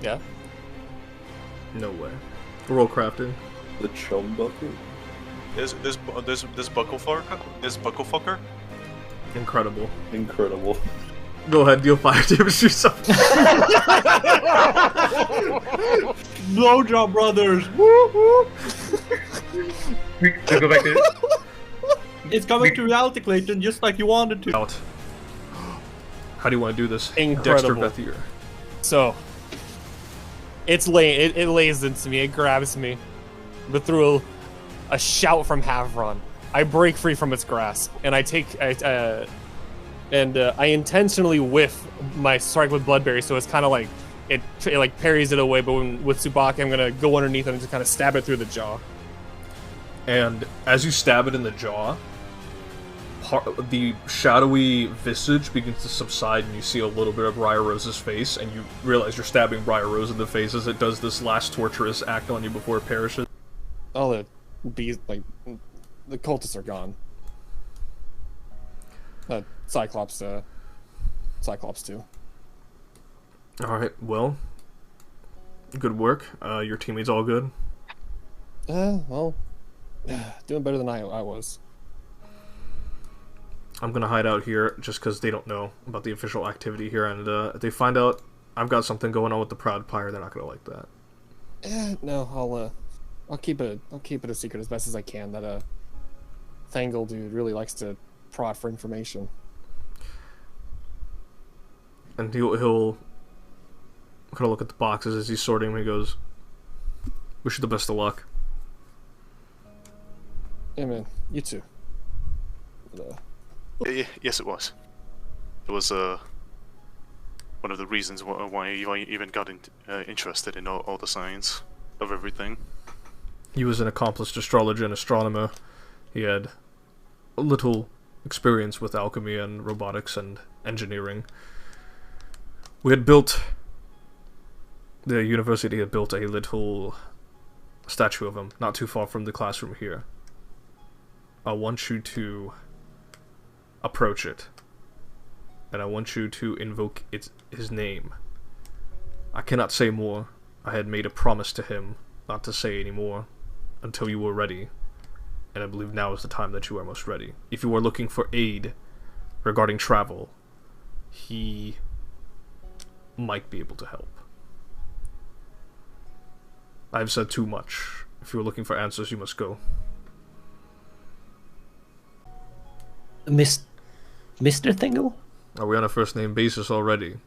Yeah. No way. Roll crafting. The chum bucket? This buckle fucker? This buckle fucker? Incredible. Incredible. Go ahead, deal fire damage to yourself. Blowjob brothers! Woo woo! To go back to It's coming to reality, Clayton, just like you wanted to. Out. How do you want to do this? Incredible. Dexter Bethier. So, it lays into me, it grabs me, but through a shout from Havron, I break free from its grasp, and I intentionally whiff my strike with Bloodberry, so it's kind of like, it like parries it away, but with Tsubaki, I'm gonna go underneath and just kind of stab it through the jaw. And as you stab it in the jaw, the shadowy visage begins to subside, and you see a little bit of Briar Rose's face, and you realize you're stabbing Briar Rose in the face as it does this last torturous act on you before it perishes. All the bees, like, the cultists are gone. Cyclops too. Alright, well, good work. Your teammates all good? Well, doing better than I was. I'm gonna hide out here just because they don't know about the official activity here, and if they find out I've got something going on with the Proud Pyre, they're not gonna like that. No, I'll keep it a secret as best as I can. That Thangle dude really likes to prod for information. And he'll kind of look at the boxes as he's sorting them. He goes, "Wish you the best of luck." Yeah, man. You too. Yes, it was. It was one of the reasons why I even got interested in all the science of everything. He was an accomplished astrologer and astronomer. He had a little experience with alchemy and robotics and engineering. The university had built a little statue of him, not too far from the classroom here. I want you to approach it, and I want you to invoke his name. I cannot say more. I had made a promise to him not to say any more until you were ready, and I believe now is the time that you are most ready. If you are looking for aid regarding travel, he might be able to help. I've said too much. If you are looking for answers, you must go. Mr. Thingle? Are we on a first name basis already?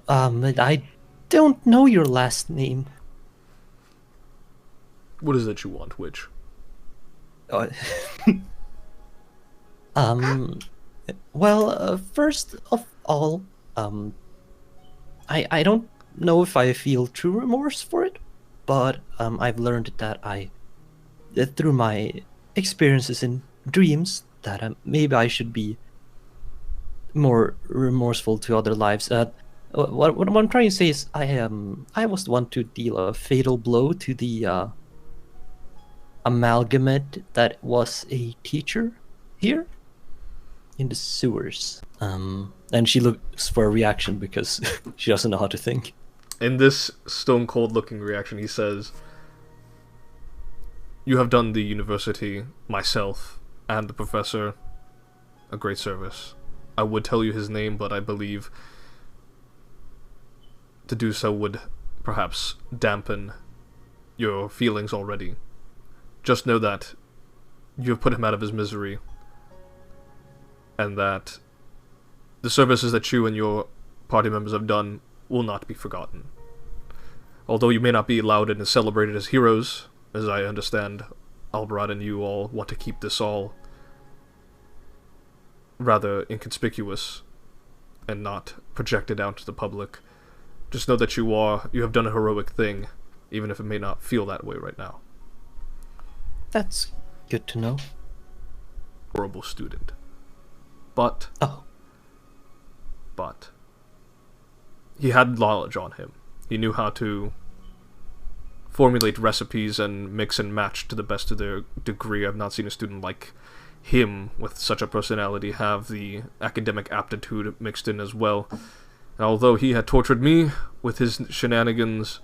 I don't know your last name. What is it you want, Witch? Well, first of all, I don't know if I feel true remorse for it, but I've learned that through my experiences in dreams, that maybe I should be more remorseful to other lives. What I'm trying to say is I was the one to deal a fatal blow to the amalgamate that was a teacher here in the sewers. And she looks for a reaction because she doesn't know how to think. In this stone cold looking reaction, he says, "You have done the university, myself, and the professor a great service. I would tell you his name, but I believe to do so would perhaps dampen your feelings already. Just know that you have put him out of his misery, and that the services that you and your party members have done will not be forgotten. Although you may not be lauded and celebrated as heroes, as I understand Albarad and you all want to keep this all rather inconspicuous and not projected out to the public, just know that you have done a heroic thing, even if it may not feel that way right now." That's good to know. Horrible student. But he had knowledge on him. He knew how to formulate recipes and mix and match to the best of their degree. I've not seen a student like him with such a personality have the academic aptitude mixed in as well. Now, although he had tortured me with his shenanigans,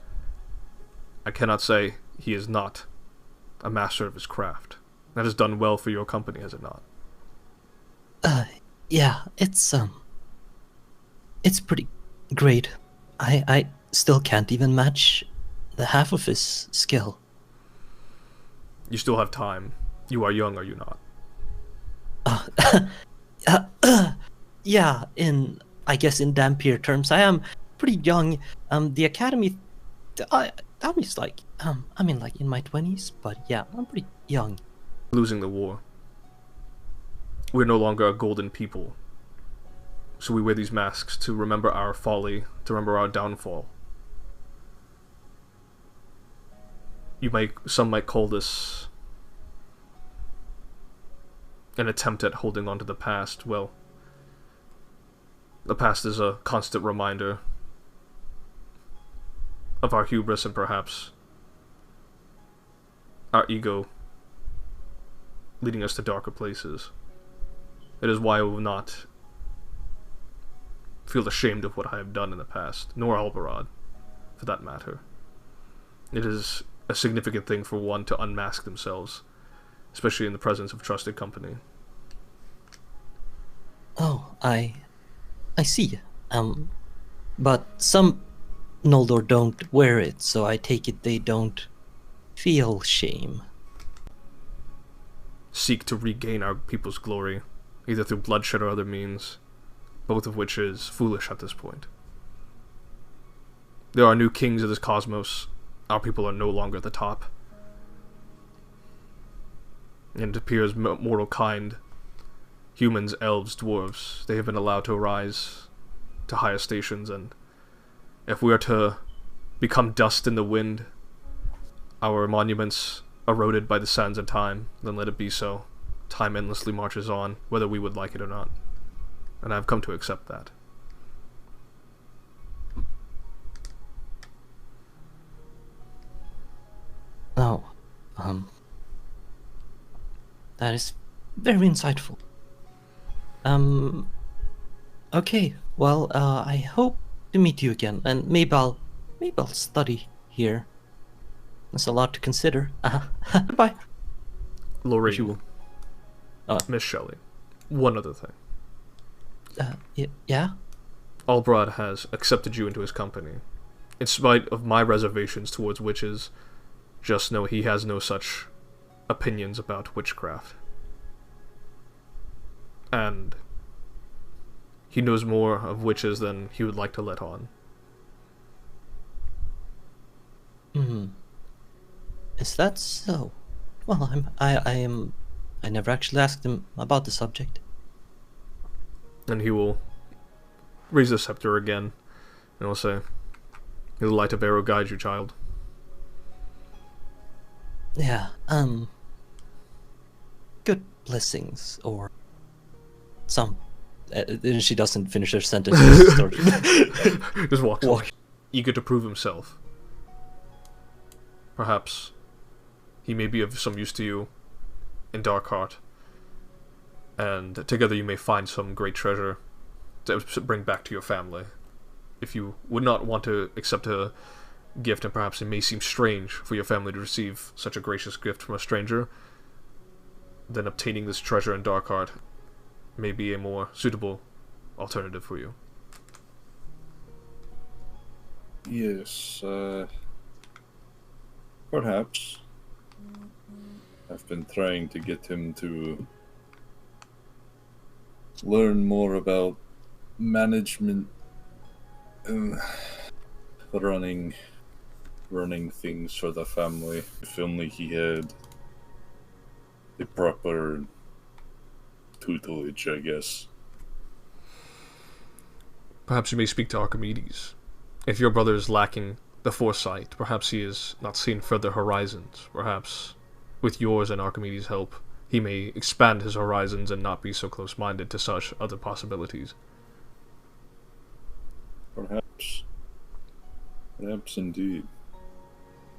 I cannot say he is not a master of his craft. That has done well for your company, has it not? Yeah, it's pretty great. I still can't even match the half of his skill. You still have time. You are young, are you not? Yeah, I guess in Dampier terms, I am pretty young. The academy, I'm just like, I'm in like in my 20s, but yeah, I'm pretty young. Losing the war. We're no longer a golden people. So we wear these masks to remember our folly, to remember our downfall. Some might call this an attempt at holding on to the past. Well, the past is a constant reminder of our hubris and perhaps our ego leading us to darker places. It is why I will not feel ashamed of what I have done in the past, nor Albarad, for that matter. It is a significant thing for one to unmask themselves, especially in the presence of trusted company. Oh, I see. But some Noldor don't wear it, so I take it they don't feel shame. Seek to regain our people's glory, either through bloodshed or other means, both of which is foolish at this point. There are new kings of this cosmos. Our people are no longer at the top. And it appears mortal kind, humans, elves, dwarves, they have been allowed to rise to higher stations, and if we are to become dust in the wind, our monuments eroded by the sands of time, then let it be so. Time endlessly marches on, whether we would like it or not. And I've come to accept that. Oh, that is very insightful. Okay, well, I hope to meet you again, and maybe I'll study here. There's a lot to consider. Goodbye. Lorraine, Miss Shelley, one other thing. Yeah? Albrad has accepted you into his company. In spite of my reservations towards witches, just know he has no such opinions about witchcraft. And he knows more of witches than he would like to let on. Is that so? Well, I never actually asked him about the subject. And he will raise the scepter again, and will say, "May the light of Arrow guide you, child." Yeah, good blessings, or some. She doesn't finish her sentence. Just walks away, eager to prove himself. Perhaps he may be of some use to you in Darkheart, and together you may find some great treasure to bring back to your family. If you would not want to accept a gift, and perhaps it may seem strange for your family to receive such a gracious gift from a stranger, then obtaining this treasure in Darkheart may be a more suitable alternative for you. Yes, perhaps. I've been trying to get him to learn more about management and running things for the family. If only he had the proper tutelage, I guess. Perhaps you may speak to Archimedes. If your brother is lacking the foresight, perhaps he has not seen further horizons. Perhaps, with yours and Archimedes' help, he may expand his horizons and not be so close-minded to such other possibilities. Perhaps. Perhaps indeed.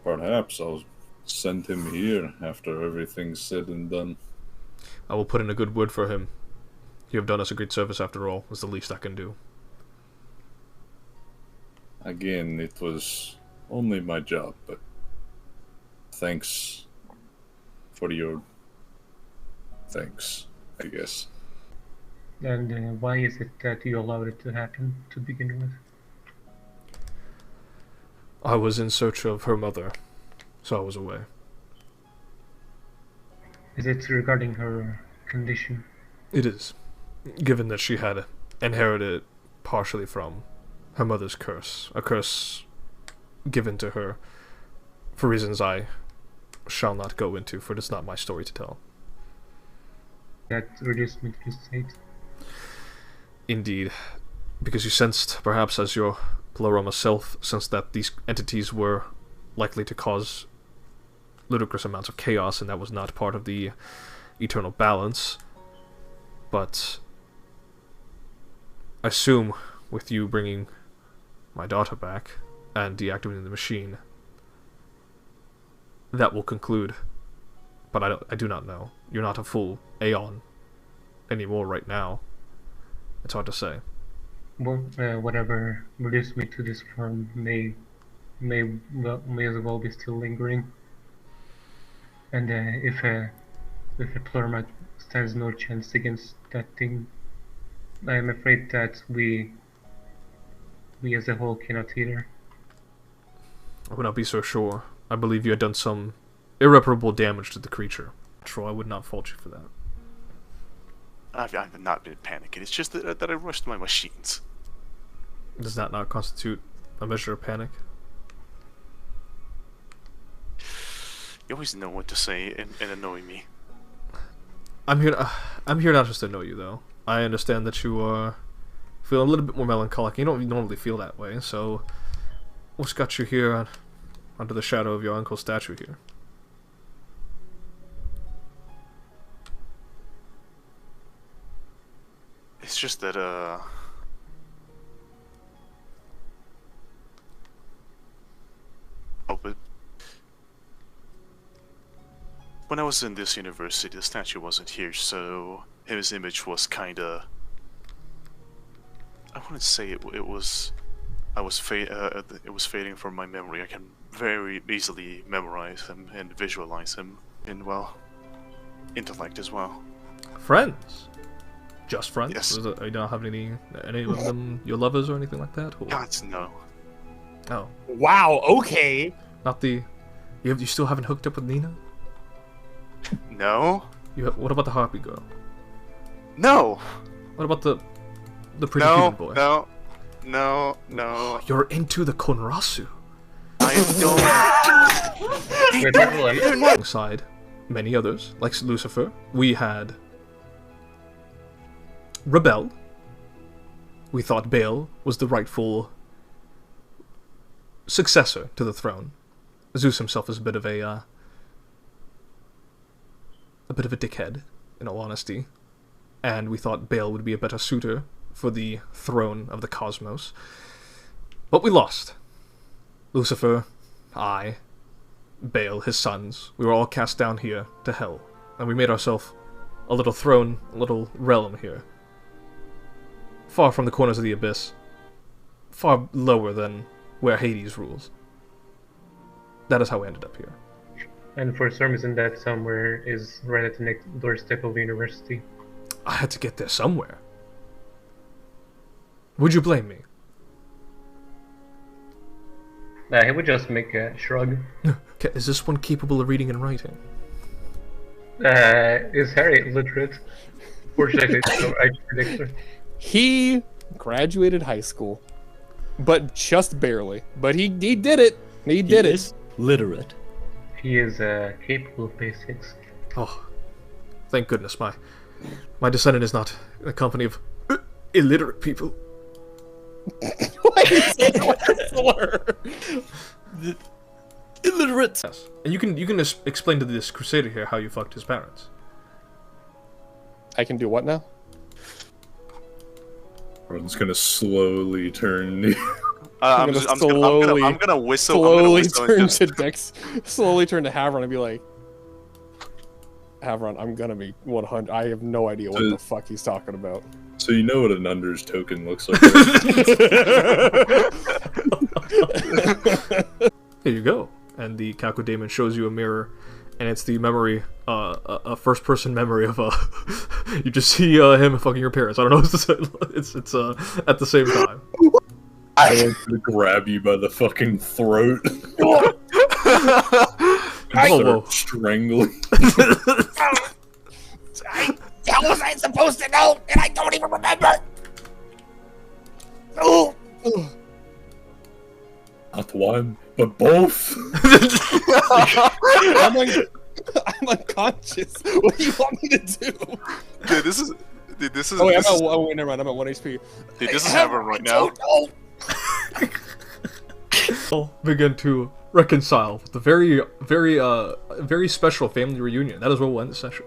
Perhaps I'll send him here after everything's said and done. I will put in a good word for him. You have done us a great service after all. It's the least I can do. Again, it was only my job, but thanks for your... Thanks, I guess. And why is it that you allowed it to happen to begin with? I was in search of her mother, so I was away. Is it regarding her condition? It is, given that she had inherited it partially from her mother's curse, a curse given to her for reasons I shall not go into, for it is not my story to tell. That reduced me to this state. Indeed, because you sensed, perhaps as your Pleroma self, sensed that these entities were likely to cause ludicrous amounts of chaos, and that was not part of the eternal balance. But I assume with you bringing my daughter back and deactivating the machine, that will conclude. But I do not know. You're not a full Aeon anymore right now. It's hard to say. Well, whatever reduced me to this form may as well be still lingering. And if a Pleroma stands no chance against that thing, I am afraid that we as a whole cannot either. I would not be so sure. I believe you had done some irreparable damage to the creature. I would not fault you for that. I've not been panicking. It's just that I rushed my machines. Does that not constitute a measure of panic? You always know what to say and annoy me. I'm here not just to annoy you, though. I understand that you are feeling a little bit more melancholic. You don't normally feel that way, so what's got you here under the shadow of your uncle's statue here? It's just that, Oh, but... When I was in this university, the statue wasn't here, so his image was kinda... I wouldn't say it was... it was fading from my memory. I can very easily memorize him and visualize him in, well, intellect as well. Friends? Just friends? Yes. You don't have any of them your lovers or anything like that? Or? God, no. Oh. Wow, okay. Not the... You still haven't hooked up with Nina? No? What about the Harpy girl? No! What about the pretty human boy? No. You're into the Konrasu. I don't... Alongside many others, like Lucifer, we had rebelled. We thought Baal was the rightful successor to the throne. Zeus himself is a bit of a dickhead, in all honesty, and we thought Baal would be a better suitor for the throne of the cosmos. But we lost. Lucifer, I, Baal, his sons, we were all cast down here to hell, and we made ourselves a little throne, a little realm here. Far from the corners of the abyss. Far lower than where Hades rules. That is how we ended up here. And for some reason that somewhere is right at the next doorstep of the university. I had to get there somewhere. Would you blame me? He would just make a shrug. Okay, is this one capable of reading and writing? Is Harry illiterate? Fortunately, so I predict her. He graduated high school, but just barely. But he did it. He did it. Is literate. He is capable of basics. Oh, thank goodness my descendant is not in a company of illiterate people. Why is it a slur? Illiterate. Yes, and you can just explain to this crusader here how you fucked his parents. I can do what now? Everyone's gonna slowly turn. I'm gonna whistle. Slowly and turn just... to Dex. Slowly turn to Havron and be like, Havron, I'm gonna be 100. I have no idea what the fuck he's talking about. So you know what an unders token looks like. Right? Here you go. And the Kakudamon shows you a mirror, and it's the memory, a first-person memory of you just see him fucking your parents. I don't know what to say. It's at the same time. I want to grab you by the fucking throat. Whoa. Strangling. How was I supposed to know? And I don't even remember. Oh. Not one, but both. I'm unconscious. What do you want me to do? Dude, this is. Oh wait, never mind. I'm at 1 HP. Dude, this is happening right now. Begin to reconcile with the very, very special family reunion. That is what will end the session.